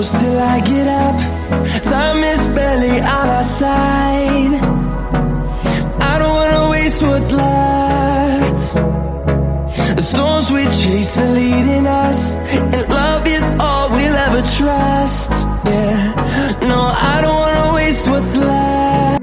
close till I get up. Time is barely on our side. I don't wanna waste what's left. The storms we chase are leading us, and love is all we'll ever trust. Yeah, no, I don't wanna waste what's left.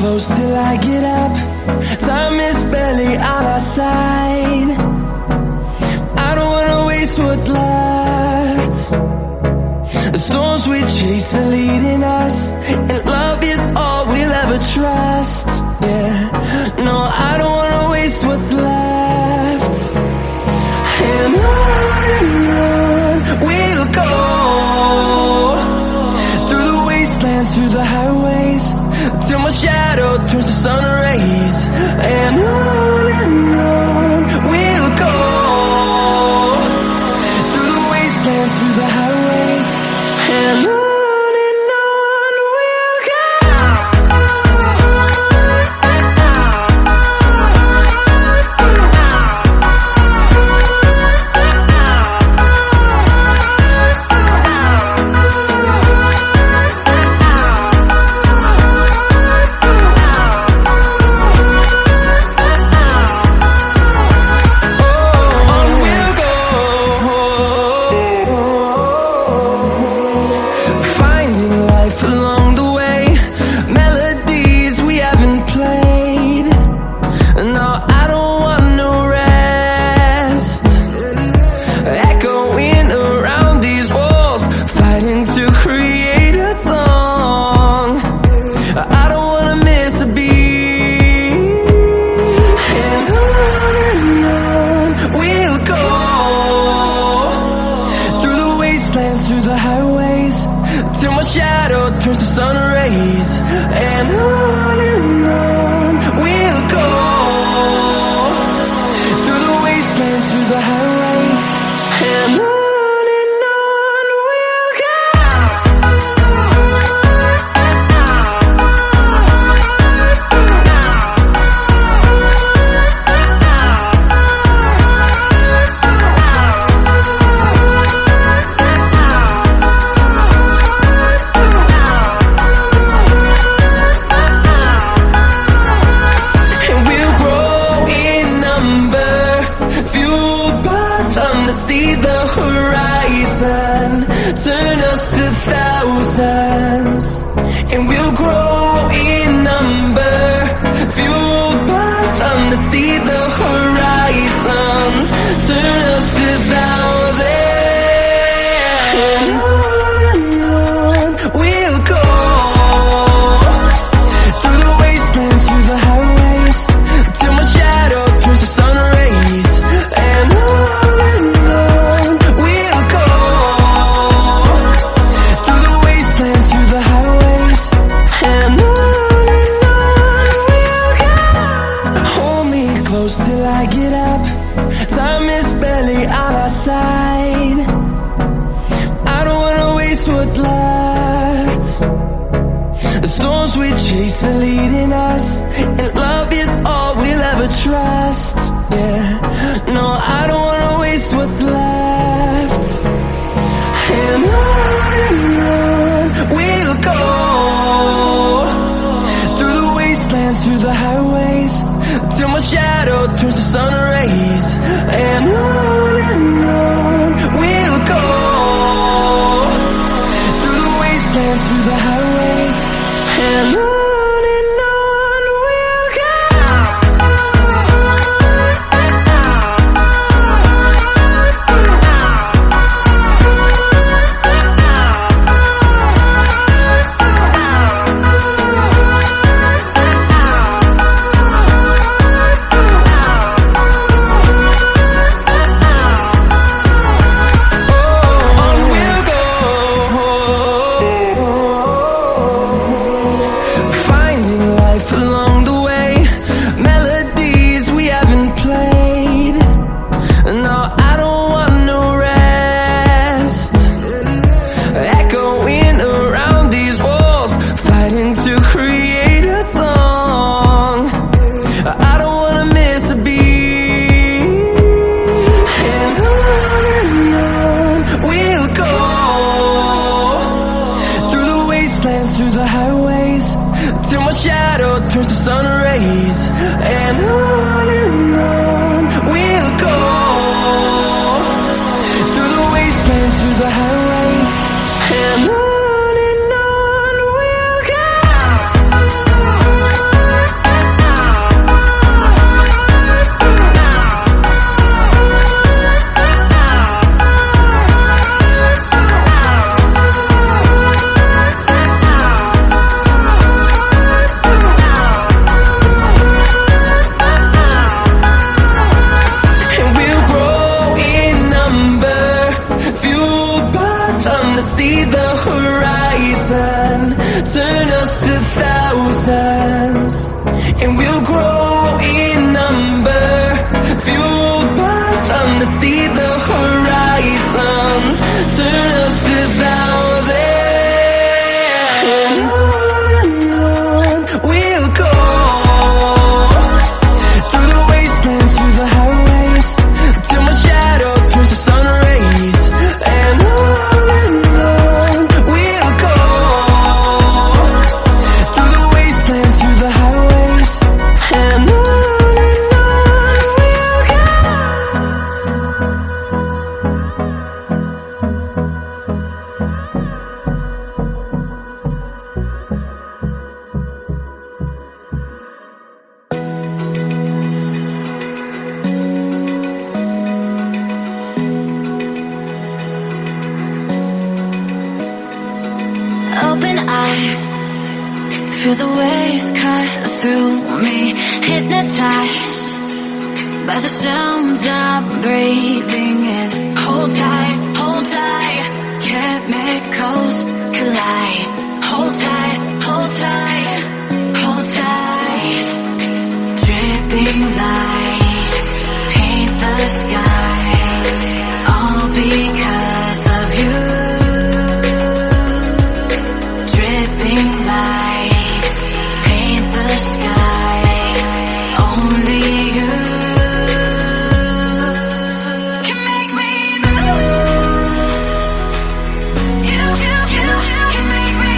Close till I get up. Time is barely on our side. I don't wanna waste what's left. The storms we chase are leading us, and love is all we'll ever trust. Yeah, no, I don't wanna waste what's left. And on we'll go, through the wastelands, through the highways, till my shadow turns to sun rays. And on we'll go, through the wastelands, through the highways, and on we'll go. Through the highways, till my shadow turns to sun rays. And on we'll go, through the wastelands, through the highways, and on we'll go. See the horizon turn us to thousands, and we'll grow in number, fueled by them to see the horizon turn us to thousands. And on we'll go, through the wastelands, through the highways, till my shadow turns to sun rays. And till I get up. Time is barely on our side. I don't wanna waste what's left. The storms we chase are leading us, and love is all we'll ever trust. Yeah, no, I don't wanna waste what's left. And on we'll go, through the wastelands, through the highways, till my shadow turns to sun rays. And on we'll go, through the wastelands, through the highways, and on we'll go. till my shadow turns to sun rays. And on we'll go, through the wastelands, through the highways. And on we'll go. See the horizon, turn us to thousands, and we'll grow in number, fueled by them to see the horizon, turn us to thousands, and on we'll go, through the wastelands, through the highways, till my shadow turns to sun rays. And open eye, feel the waves cut through me, hypnotized by the sounds I'm breathing in. Hold tight, chemicals collide. Hold tight, hold tight, hold tight. Dripping lights paint the skies, all because of you. Dripping lights paint the skies, only you can make me move. You can make me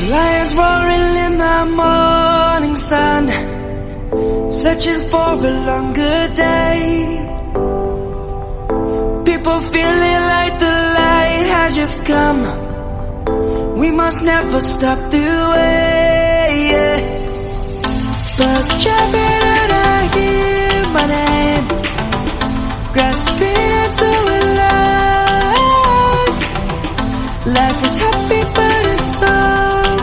Lions roaring in the morning sun, searching for a longer day. People feeling like the light has just come. We must never stop the way, yeah. Birds chirping and I hear my name, grasping into a life. Life is happy but it's so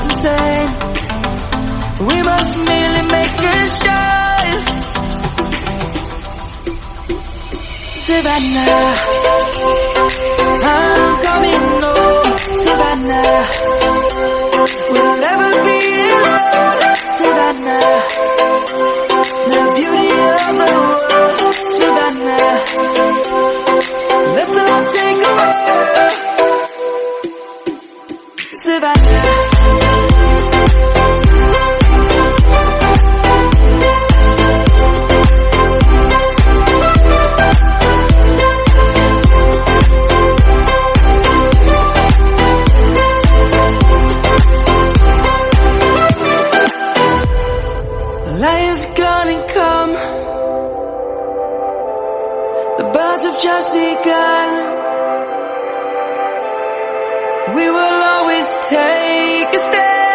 insane. We must merely make a start. Savannah, I'm coming home. Savannah, we'll never be alone. Savannah, the beauty of the world. Savannah, let's all take a walk. Savannah. Lion's gonna come. The birds have just begun. We will always take a stand.